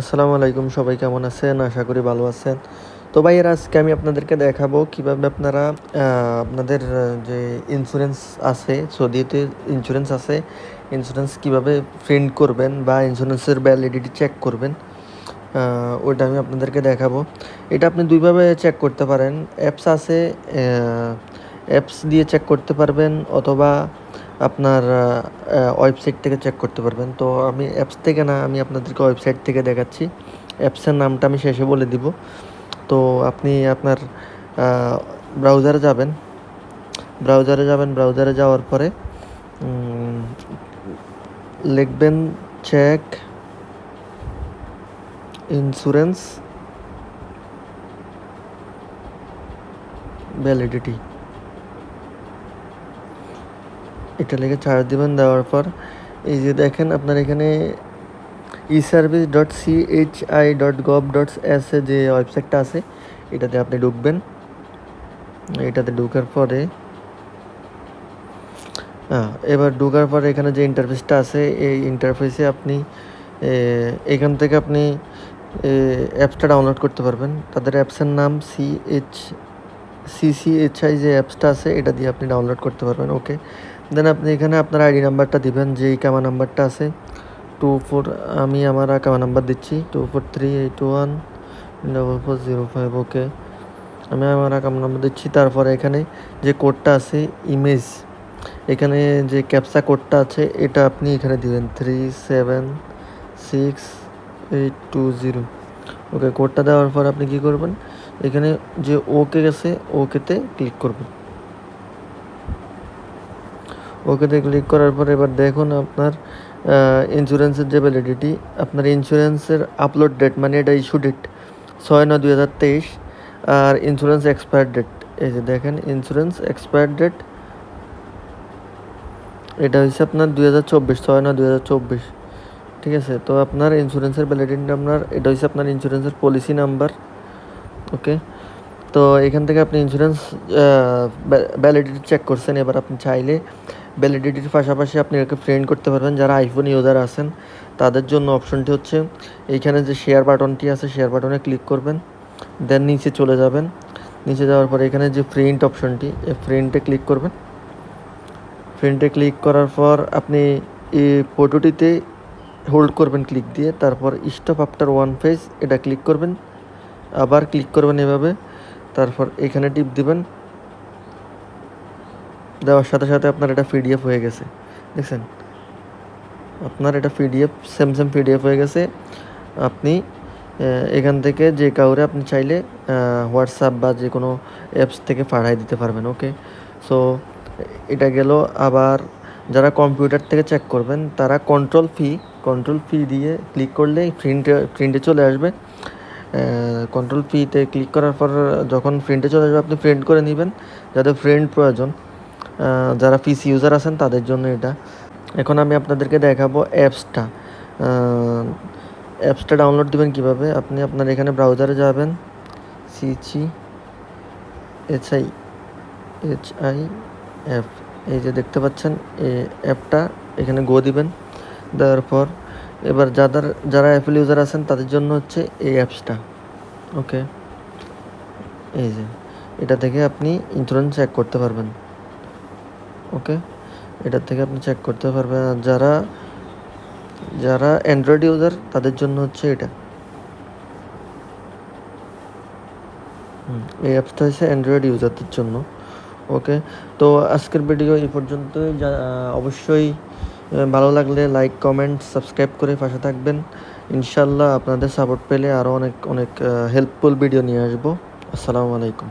আসসালামু আলাইকুম, সবাই কেমন আছেন? আশা করি ভালো আছেন। তো ভাইয়ের আজকে আমি আপনাদেরকে দেখাবো কিভাবে আপনারা আপনাদের যে ইন্স্যুরেন্স আছে, সৌদিতে ইন্স্যুরেন্স আছে, ইন্স্যুরেন্স কিভাবে প্রিন্ট করবেন বা ইন্স্যুরেন্সের ভ্যালিডিটি চেক করবেন, ওইটা আমি আপনাদেরকে দেখাবো। এটা আপনি দুইভাবে চেক করতে পারেন। অ্যাপস আছে, অ্যাপস দিয়ে চেক করতে পারবেন, অথবা আপনার ওয়েবসাইট থেকে চেক করতে পারবেন। তো আমি অ্যাপস থেকে না, আমি আপনাদেরকে ওয়েবসাইট থেকে দেখাচ্ছি। অ্যাপসের নামটা আমি শেষে বলে দিব। তো আপনি আপনার ব্রাউজারে যাবেন, ব্রাউজারে যাওয়ার পরে লিখবেন চেক ইন্স্যুরেন্স ভ্যালিডিটি, এটা লিখে চার্জ দিবেন। দেওয়ার পর এই যে দেখেন আপনার এখানে eservice.chi.gov.s যে ওয়েবসাইটটা আছে, এটাতে আপনি ঢুকবেন। এটাতে ঢোকার পরে এবার ঢোকার পরে এখানে যে ইন্টারফেসটা আছে, এই ইন্টারফেসে আপনি এখান থেকে আপনি অ্যাপসটা ডাউনলোড করতে পারবেন। তাদের অ্যাপসের নাম সিসিএইচআই যে অ্যাপসটা আছে, এটা দিয়ে আপনি ডাউনলোড করতে পারবেন। ওকে, দেন আপনি এখানে আপনার আইডি নাম্বারটা দিবেন, যে কামা নাম্বারটা আছে 24, আমি আমার কামা নাম্বার দিচ্ছি 2438214405। ওকে, আমি আমার কামা নাম্বার দিচ্ছি। তারপরে এখানে যে কোডটা আছে ইমেজ, এখানে যে ক্যাপসা কোডটা আছে, এটা আপনি এখানে দিবেন 376820। ওকে, কোডটা দেওয়ার পর আপনি কি করবেন, এখানে যে ওকে গেছে, ওকেতে ক্লিক করবেন। ওকেতে ক্লিক করার পর এবার দেখুন আপনার ইন্স্যুরেন্সের যে ভ্যালিডিটি, আপনার ইন্স্যুরেন্সের আপলোড ডেট, মানে এটা ইস্যু ডেট 6/9/2023, আর ইন্স্যুরেন্স এক্সপায়ার ডেট, এই যে দেখেন ইন্স্যুরেন্স এক্সপায়ার ডেট, এটা হচ্ছে আপনার 2024, 6/9/2024। ঠিক আছে, তো আপনার ইন্স্যুরেন্সের ভ্যালিডিটি আপনার এটা হচ্ছে আপনার ইন্স্যুরেন্সের পলিসি নাম্বার। ওকে, তো এখান থেকে আপনি ইন্স্যুরেন্স ভ্যালিডিটি চেক করছেন। এবার আপনি চাইলে ভ্যালিডিটির পাশাপাশি আপনি এটাকে ফ্রেন্ড করতে পারবেন। যারা আইফোন ইউজার আছেন তাদের জন্য অপশনটি হচ্ছে এইখানে যে শেয়ার বাটনটি আছে, শেয়ার বাটনে ক্লিক করবেন, দেন নিচে চলে যাবেন। নিচে যাওয়ার পরে এখানে যে প্রিন্ট অপশনটি, এই প্রিন্টে ক্লিক করবেন। প্রিন্টে ক্লিক করার পর আপনি এই ফটোটিতে হোল্ড করবেন ক্লিক দিয়ে, তারপর স্টপ আফটার ওয়ান পেজ এটা ক্লিক করবেন, আবার ক্লিক করবেন এভাবে, তারপর এখানে টিপ দিবেন। দেওয়ার সাথে সাথে আপনার এটা পিডিএফ হয়ে গেছে, দেখছেন আপনার এটা পিডিএফ সেম পিডিএফ হয়ে গেছে। আপনি এখান থেকে যে কাউরে আপনি চাইলে হোয়াটসঅ্যাপ বা যে কোনো অ্যাপস থেকে পাঠিয়ে দিতে পারবেন। ওকে, সো এটা গেল। আবার যারা কম্পিউটার থেকে চেক করবেন তারা কন্ট্রোল ফি দিয়ে ক্লিক করলে প্রিন্টে চলে আসবে। কন্ট্রোল ফিতে ক্লিক করার পর যখন প্রিন্টে চলে আসবে, আপনি প্রিন্ট করে নেবেন। যাদের প্রিন্ট প্রয়োজন, যারা পিসি ইউজার আছেন তাদের জন্য এটা। এখন আমি আপনাদেরকে দেখাবো অ্যাপসটা ডাউনলোড দিবেন কিভাবে। আপনি আপনার এখানে ব্রাউজারে যাবেন, CCHIF, এই যে দেখতে পাচ্ছেন এই অ্যাপটা, এখানে গো দিবেন। দেওয়ার পর এবার যারা অ্যাপেল ইউজার আছেন তাদের জন্য হচ্ছে এই অ্যাপসটা। ওকে, এই যে এটা থেকে আপনি ইন্স্যুরেন্স চেক করতে পারবেন। ওকে, এটা থেকে আপনি চেক করতে পারবেন। আর যারা অ্যান্ড্রয়েড ইউজার তাদের জন্য হচ্ছে এটা। এই অ্যাপসটা হচ্ছে অ্যান্ড্রয়েড ইউজারদের জন্য। ওকে, তো আজকের ভিডিও এই পর্যন্তই। অবশ্যই ভালো লাগলে লাইক, কমেন্ট, সাবস্ক্রাইব করে পাশে থাকবেন। ইনশাল্লাহ আপনাদের সাপোর্ট পেলে আরও অনেক হেল্পফুল ভিডিও নিয়ে আসবো। আসসালামু আলাইকুম।